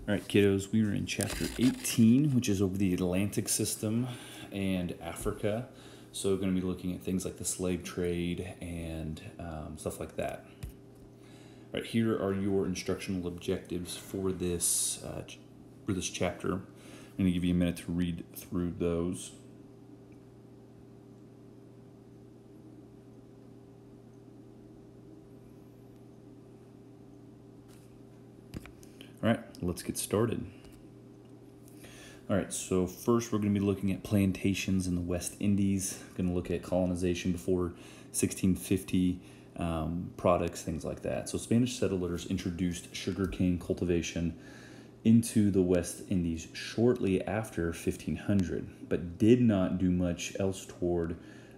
All right, kiddos, we are in chapter 18, which is over the Atlantic system and Africa. So we're going to be looking at things like the slave trade and stuff like that. All right, here are your instructional objectives for this chapter. I'm going to give you a minute to read through those. All right, let's get started. All right, so first we're going to be looking at plantations in the West Indies. Going to look at colonization before 1650, products, things like that. So Spanish settlers introduced sugarcane cultivation into the West Indies shortly after 1500, but did not do much else toward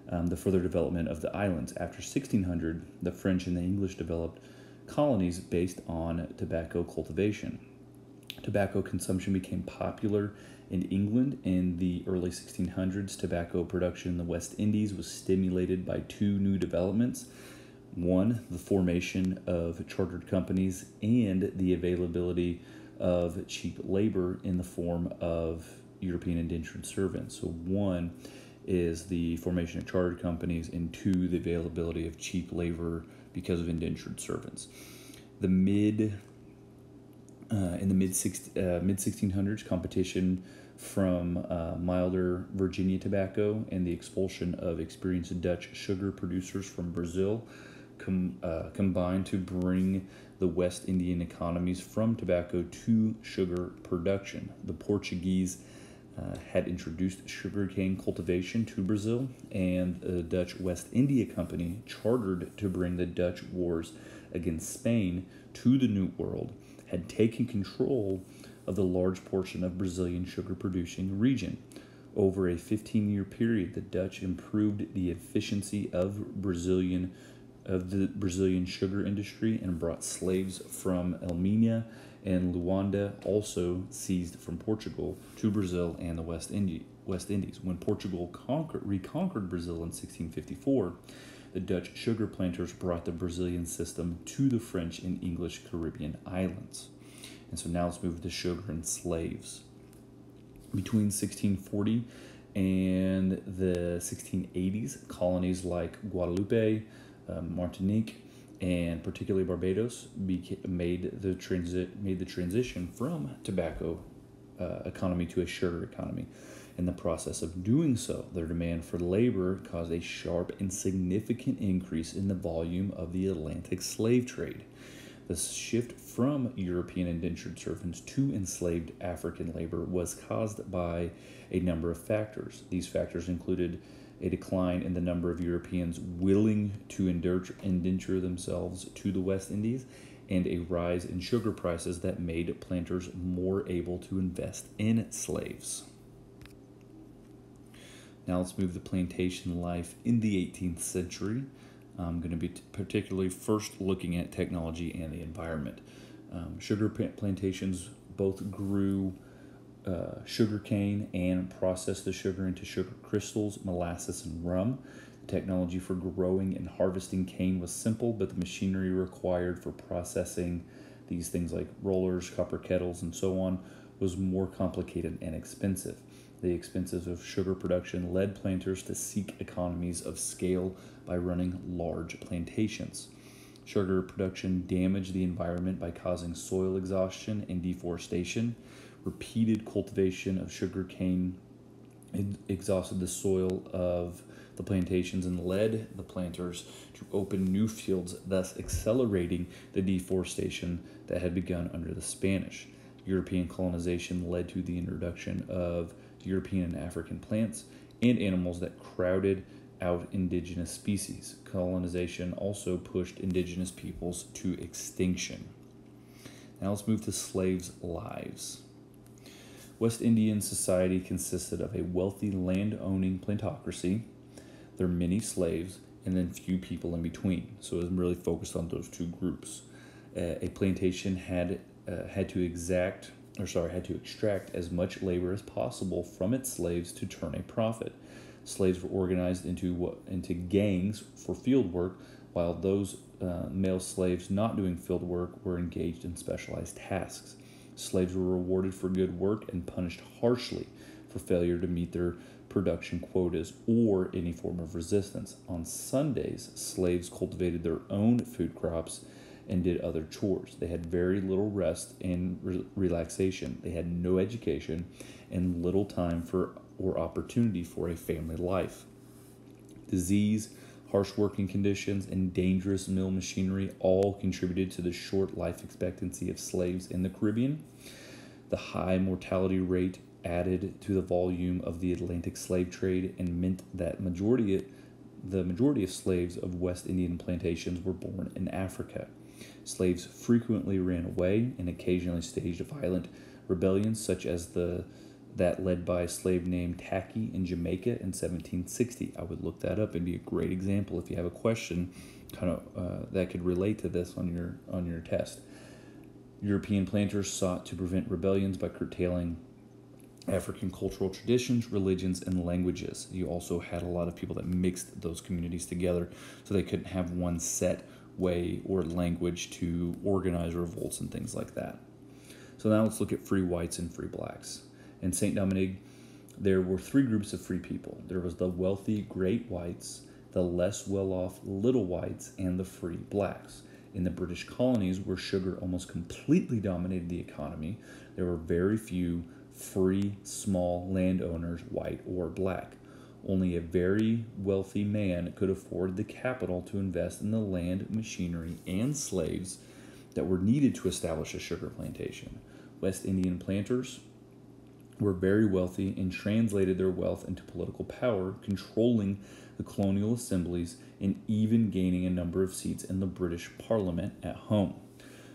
the further development of the islands. After 1600, the French and the English developed colonies based on tobacco cultivation. Tobacco consumption became popular in England in the early 1600s. Tobacco production in the West Indies was stimulated by two new developments. One, the formation of chartered companies and the availability of cheap labor in the form of European indentured servants. So one is the formation of chartered companies, and two, the availability of cheap labor because of indentured servants. In the mid 1600s, competition from milder Virginia tobacco and the expulsion of experienced Dutch sugar producers from Brazil combined to bring the West Indian economies from tobacco to sugar production. The Portuguese had introduced sugarcane cultivation to Brazil, and the Dutch West India Company, chartered to bring the Dutch wars against Spain to the New World, had taken control of the large portion of Brazilian sugar-producing region. Over a 15-year period, the Dutch improved the efficiency of the Brazilian sugar industry and brought slaves from Elmina and Luanda, also seized from Portugal, to Brazil and the West Indies. When Portugal reconquered Brazil in 1654, the Dutch sugar planters brought the Brazilian system to the French and English Caribbean islands. And so now let's move to sugar and slaves. Between 1640 and the 1680s, colonies like Guadeloupe, Martinique, and particularly Barbados made the transition from tobacco economy to a sugar economy. In the process of doing so, their demand for labor caused a sharp and significant increase in the volume of the Atlantic slave trade. The shift from European indentured servants to enslaved African labor was caused by a number of factors. These factors included a decline in the number of Europeans willing to indenture themselves to the West Indies, and a rise in sugar prices that made planters more able to invest in slaves. Now let's move to plantation life in the 18th century. I'm going to be particularly first looking at technology and the environment. Sugar plantations both grew sugar cane and processed the sugar into sugar crystals, molasses, and rum. The technology for growing and harvesting cane was simple, but the machinery required for processing these things like rollers, copper kettles, and so on was more complicated and expensive. The expenses of sugar production led planters to seek economies of scale by running large plantations. Sugar production damaged the environment by causing soil exhaustion and deforestation. Repeated cultivation of sugar cane exhausted the soil of the plantations and led the planters to open new fields, thus accelerating the deforestation that had begun under the Spanish. European colonization led to the introduction of European and African plants and animals that crowded out indigenous species. Colonization also pushed indigenous peoples to extinction. Now let's move to slaves' lives. West Indian society consisted of a wealthy land-owning plantocracy, their many slaves, and then few people in between. So it was really focused on those two groups. A plantation had to extract as much labor as possible from its slaves to turn a profit. Slaves were organized into gangs for field work, while those male slaves not doing field work were engaged in specialized tasks. Slaves were rewarded for good work and punished harshly for failure to meet their production quotas or any form of resistance. On Sundays, slaves cultivated their own food crops and did other chores. They had very little rest and relaxation. They had no education and little time for or opportunity for a family life. Disease, harsh working conditions, and dangerous mill machinery all contributed to the short life expectancy of slaves in the Caribbean. The high mortality rate added to the volume of the Atlantic slave trade and meant that the majority of slaves of West Indian plantations were born in Africa. Slaves frequently ran away and occasionally staged violent rebellions, such as that led by a slave named Tacky in Jamaica in 1760. I would look that up and be a great example if you have a question that could relate to this on your test. European planters sought to prevent rebellions by curtailing African cultural traditions, religions, and languages. You also had a lot of people that mixed those communities together, so they couldn't have one set way or language to organize revolts and things like that. So now let's look at free whites and free blacks. In St. Dominique, there were three groups of free people. There was the wealthy great whites, the less well-off little whites, and the free blacks. In the British colonies, where sugar almost completely dominated the economy, there were very few free small landowners, white or black. Only a very wealthy man could afford the capital to invest in the land, machinery, and slaves that were needed to establish a sugar plantation. West Indian planters were very wealthy and translated their wealth into political power, controlling the colonial assemblies and even gaining a number of seats in the British Parliament at home.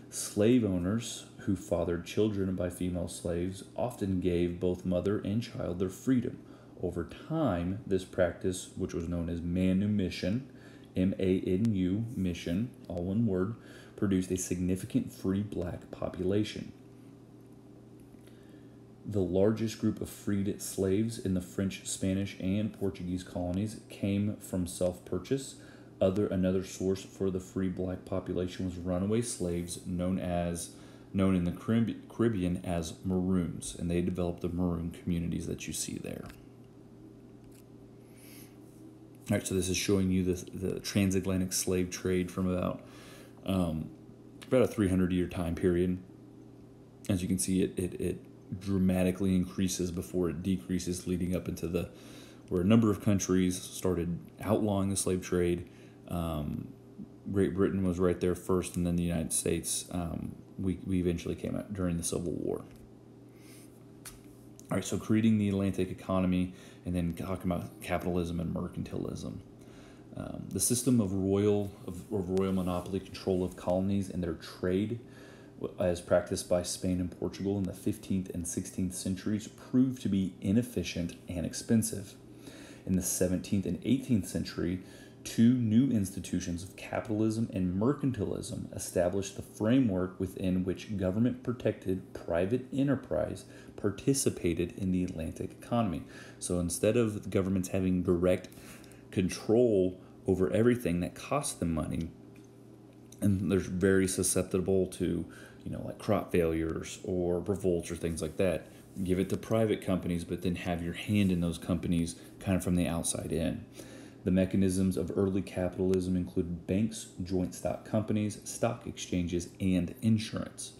Slave owners who fathered children by female slaves often gave both mother and child their freedom. Over time, this practice, which was known as manumission, M-A-N-U, mission, all one word, produced a significant free black population. The largest group of freed slaves in the French, Spanish, and Portuguese colonies came from self-purchase. Another source for the free black population was runaway slaves, known in the Caribbean as Maroons, and they developed the Maroon communities that you see there. All right, so this is showing you the transatlantic slave trade from about a 300-year time period. As you can see, it dramatically increases before it decreases, leading up into where a number of countries started outlawing the slave trade. Great Britain was right there first, and then the United States. We eventually came out during the Civil War. All right, so creating the Atlantic economy, and then talking about capitalism and mercantilism. The system of royal monopoly control of colonies and their trade, as practiced by Spain and Portugal in the 15th and 16th centuries, proved to be inefficient and expensive. In the 17th and 18th century, two new institutions of capitalism and mercantilism established the framework within which government-protected private enterprise participated in the Atlantic economy. So instead of the governments having direct control over everything that costs them money, and they're very susceptible to, like crop failures or revolts or things like that, give it to private companies, but then have your hand in those companies kind of from the outside in. The mechanisms of early capitalism included banks, joint stock companies, stock exchanges, and insurance.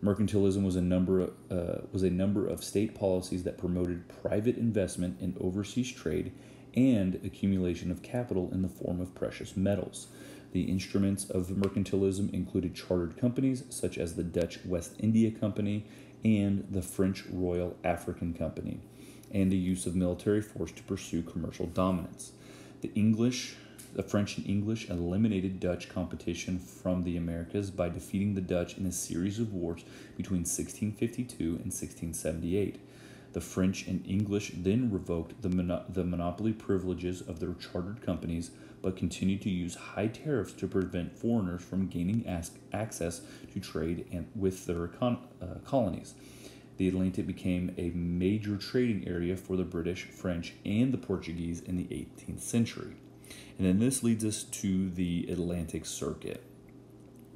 Mercantilism was a number of state policies that promoted private investment in overseas trade and accumulation of capital in the form of precious metals. The instruments of mercantilism included chartered companies such as the Dutch West India Company and the French Royal African Company, and the use of military force to pursue commercial dominance. The French and English eliminated Dutch competition from the Americas by defeating the Dutch in a series of wars between 1652 and 1678. The French and English then revoked the monopoly privileges of their chartered companies, but continued to use high tariffs to prevent foreigners from gaining access to trade with their colonies. The Atlantic became a major trading area for the British, French, and the Portuguese in the 18th century. And then this leads us to the Atlantic Circuit.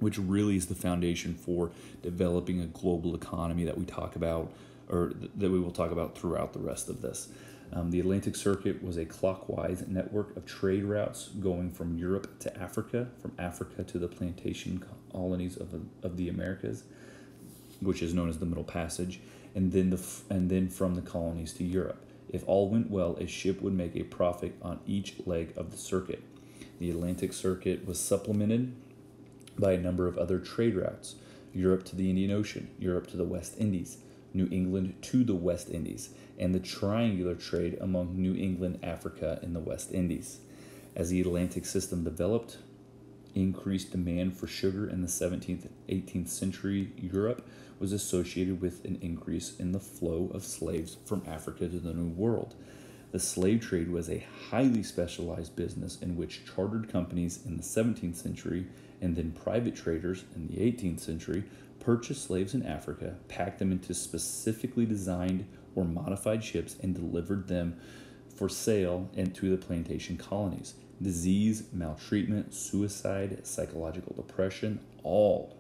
which really is the foundation for developing a global economy that we talk about, or that we will talk about throughout the rest of this. The Atlantic Circuit was a clockwise network of trade routes going from Europe to Africa, from Africa to the plantation colonies of the Americas, which is known as the Middle Passage, and then from the colonies to Europe. If all went well, a ship would make a profit on each leg of the circuit. The Atlantic Circuit was supplemented by a number of other trade routes: Europe to the Indian Ocean, Europe to the West Indies, New England to the West Indies, and the triangular trade among New England, Africa, and the West Indies. As the Atlantic system developed, increased demand for sugar in the 17th, 18th century Europe was associated with an increase in the flow of slaves from Africa to the New World. The slave trade was a highly specialized business in which chartered companies in the 17th century and then private traders in the 18th century purchased slaves in Africa, packed them into specifically designed or modified ships, and delivered them for sale into the plantation colonies. Disease, maltreatment, suicide, psychological depression all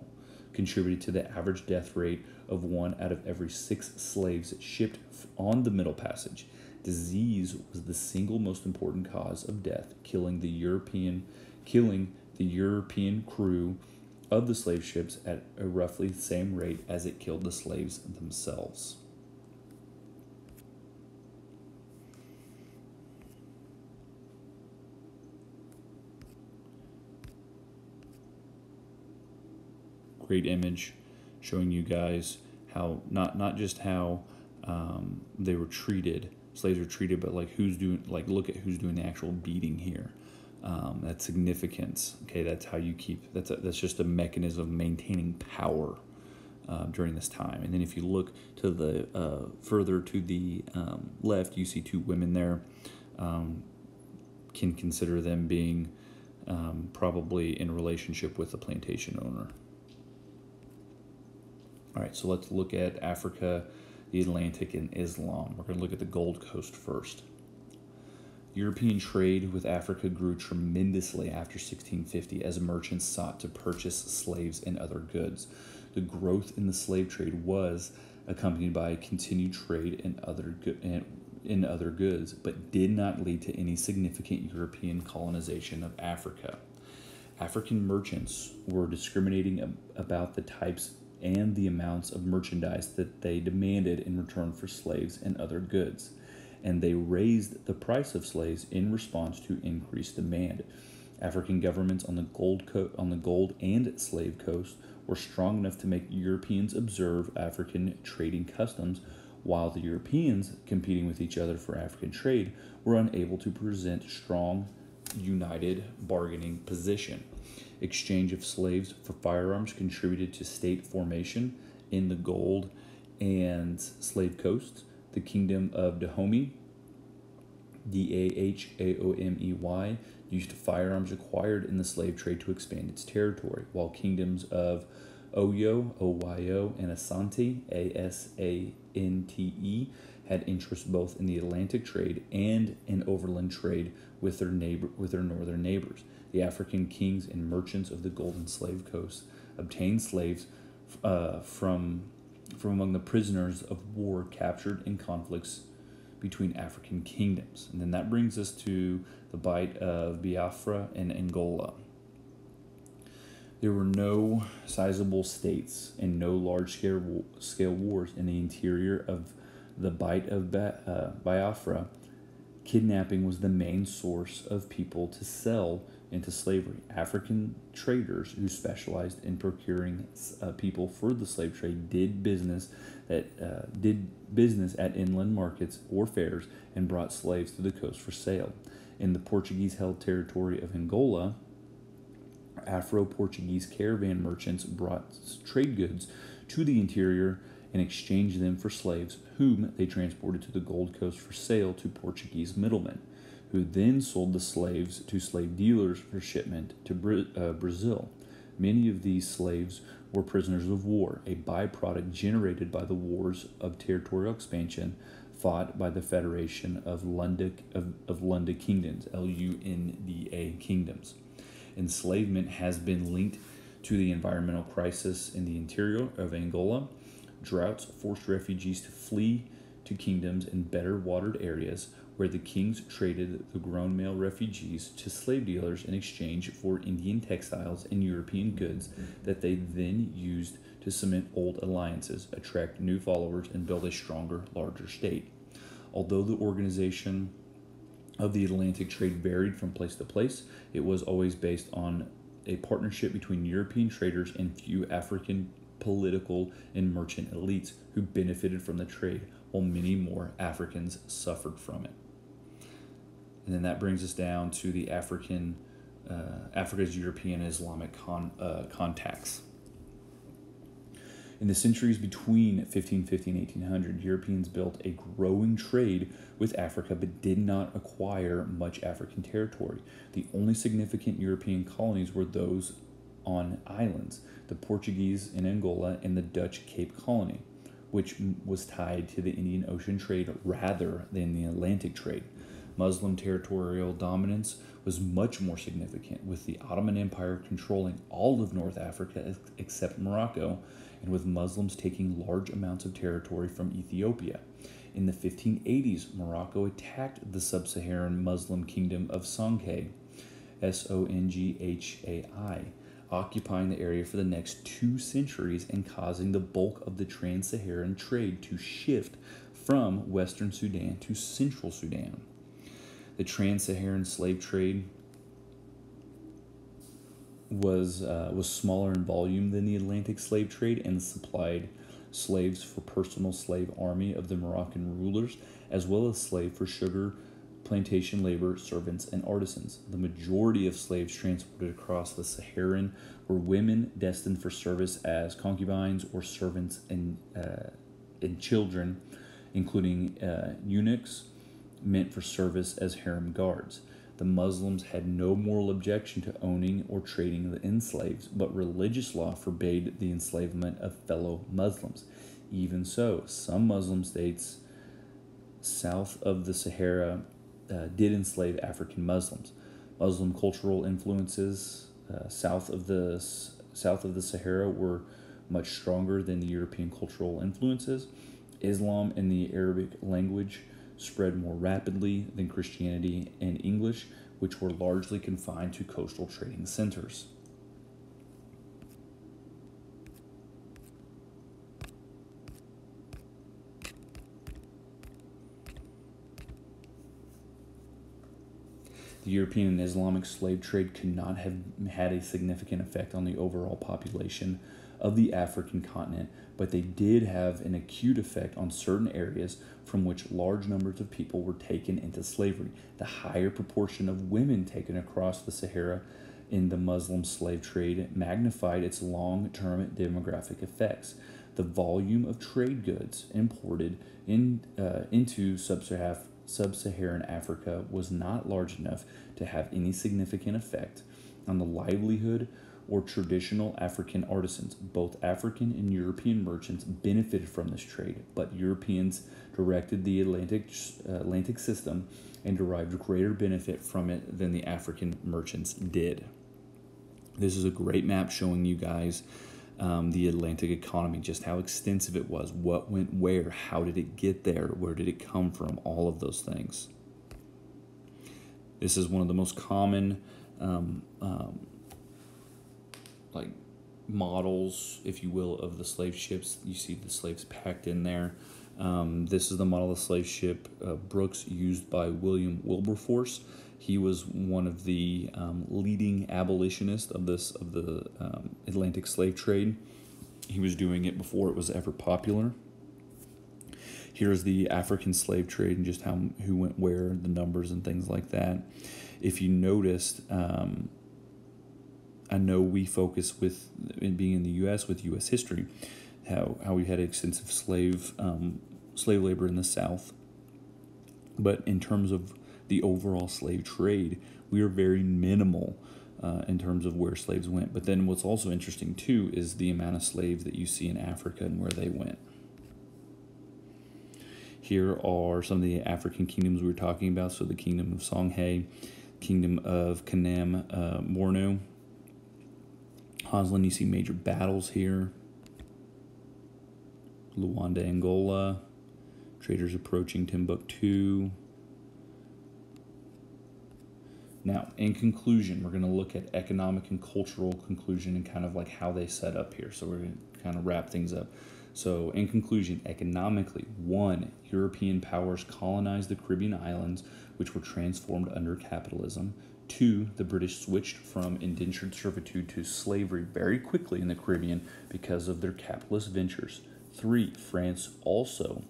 contributed to the average death rate of 1 out of every 6 slaves shipped on the Middle Passage. Disease was the single most important cause of death, killing the European crew of the slave ships at a roughly the same rate as it killed the slaves themselves. Great image showing you guys how not just how they were treated, slaves were treated, but like look at who's doing the actual beating here. That's significance. Okay, that's how you keep. That's just a mechanism of maintaining power during this time. And then if you look to the further to the left, you see 2 women there. Can consider them being probably in a relationship with the plantation owner. All right, so let's look at Africa, the Atlantic, and Islam. We're going to look at the Gold Coast first. European trade with Africa grew tremendously after 1650 as merchants sought to purchase slaves and other goods. The growth in the slave trade was accompanied by continued trade in other goods, but did not lead to any significant European colonization of Africa. African merchants were discriminating about the types and the amounts of merchandise that they demanded in return for slaves and other goods, and they raised the price of slaves in response to increased demand. African governments on the Gold and Slave Coast were strong enough to make Europeans observe African trading customs, while the Europeans, competing with each other for African trade, were unable to present strong, united bargaining position. Exchange of slaves for firearms contributed to state formation in the Gold and Slave Coast. The Kingdom of Dahomey, Dahaomey, used firearms acquired in the slave trade to expand its territory, while kingdoms of Oyo, and Asante, Asante, had interest both in the Atlantic trade and in overland trade with their northern neighbors. The African kings and merchants of the Golden Slave Coast obtained slaves from among the prisoners of war captured in conflicts between African kingdoms. And then that brings us to the Bight of Biafra and Angola. There were no sizable states and no large-scale wars in the interior of the Bight of Biafra. Kidnapping was the main source of people to sell into slavery. African traders who specialized in procuring people for the slave trade did business at inland markets or fairs and brought slaves to the coast for sale. In the Portuguese-held territory of Angola, Afro-Portuguese caravan merchants brought trade goods to the interior and exchanged them for slaves, whom they transported to the Gold Coast for sale to Portuguese middlemen, who then sold the slaves to slave dealers for shipment to Brazil. Many of these slaves were prisoners of war, a byproduct generated by the wars of territorial expansion fought by the Federation of Lunda Kingdoms, Lunda kingdoms. Enslavement has been linked to the environmental crisis in the interior of Angola. Droughts forced refugees to flee to kingdoms in better watered areas, where the kings traded the grown male refugees to slave dealers in exchange for Indian textiles and European goods that they then used to cement old alliances, attract new followers, and build a stronger, larger state. Although the organization of the Atlantic trade varied from place to place, it was always based on a partnership between European traders and few African political and merchant elites who benefited from the trade, while many more Africans suffered from it. And then that brings us down to the Africa's European and Islamic contacts. In the centuries between 1550 and 1800, Europeans built a growing trade with Africa but did not acquire much African territory. The only significant European colonies were those on islands, the Portuguese in Angola and the Dutch Cape Colony, which was tied to the Indian Ocean trade rather than the Atlantic trade. Muslim territorial dominance was much more significant, with the Ottoman Empire controlling all of North Africa except Morocco, and with Muslims taking large amounts of territory from Ethiopia. In the 1580s, Morocco attacked the sub-Saharan Muslim kingdom of Songhai, Songhai, occupying the area for the next 2 centuries and causing the bulk of the trans-Saharan trade to shift from Western Sudan to Central Sudan. The trans-Saharan slave trade was smaller in volume than the Atlantic slave trade and supplied slaves for personal slave army of the Moroccan rulers, as well as slaves for sugar plantation labor, servants, and artisans. The majority of slaves transported across the Saharan were women destined for service as concubines or servants and children, including eunuchs, meant for service as harem guards. The Muslims had no moral objection to owning or trading the enslaved, but religious law forbade the enslavement of fellow Muslims. Even so, some Muslim states south of the Sahara did enslave African Muslims. Muslim cultural influences south of the Sahara were much stronger than the European cultural influences. Islam and the Arabic language spread more rapidly than Christianity and English, which were largely confined to coastal trading centers. The European and Islamic slave trade could not have had a significant effect on the overall population of the African continent, but they did have an acute effect on certain areas from which large numbers of people were taken into slavery. The higher proportion of women taken across the Sahara in the Muslim slave trade magnified its long-term demographic effects. The volume of trade goods imported into sub-Saharan Africa was not large enough to have any significant effect on the livelihood or traditional African artisans. Both African and European merchants benefited from this trade, but Europeans directed the Atlantic system and derived greater benefit from it than the African merchants did. This is a great map showing you guys the Atlantic economy, just how extensive it was, what went where, how did it get there, where did it come from, all of those things. This is one of the most common models, if you will, of the slave ships. You see the slaves packed in there. This is the model of the slave ship Brooks, used by William Wilberforce. He was one of the leading abolitionists of the Atlantic slave trade. He was doing it before it was ever popular. Here's the African slave trade and just who went where, the numbers and things like that. If you noticed, I know we focus with it being in the U.S. with U.S. history, how we had extensive slave labor in the South, but in terms of the overall slave trade, we are very minimal in terms of where slaves went. But then what's also interesting too is the amount of slaves that you see in Africa and where they went. Here are some of the African kingdoms we were talking about. So the kingdom of Songhai, kingdom of Kanem, Borno, Roslyn, you see major battles here. Luanda, Angola. Traders approaching Timbuktu. Now, in conclusion, we're going to look at economic and cultural conclusion and kind of like how they set up here. So we're going to kind of wrap things up. So in conclusion, economically, 1, European powers colonized the Caribbean islands, which were transformed under capitalism. 2, the British switched from indentured servitude to slavery very quickly in the Caribbean because of their capitalist ventures. 3, France also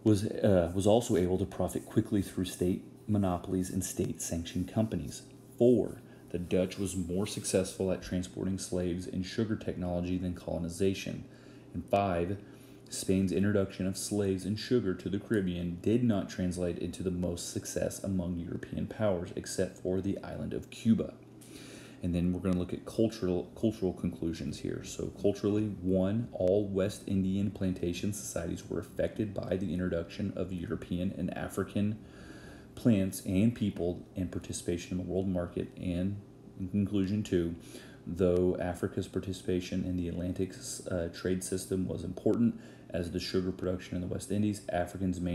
was also able to profit quickly through state monopolies and state-sanctioned companies. 4, the Dutch was more successful at transporting slaves and sugar technology than colonization. And 5, Spain's introduction of slaves and sugar to the Caribbean did not translate into the most success among European powers, except for the island of Cuba. And then we're going to look at cultural conclusions here. So culturally, 1, all West Indian plantation societies were affected by the introduction of European and African plants and people and participation in the world market. And in conclusion, 2, though Africa's participation in the Atlantic trade system was important as the sugar production in the West Indies, Africans mainly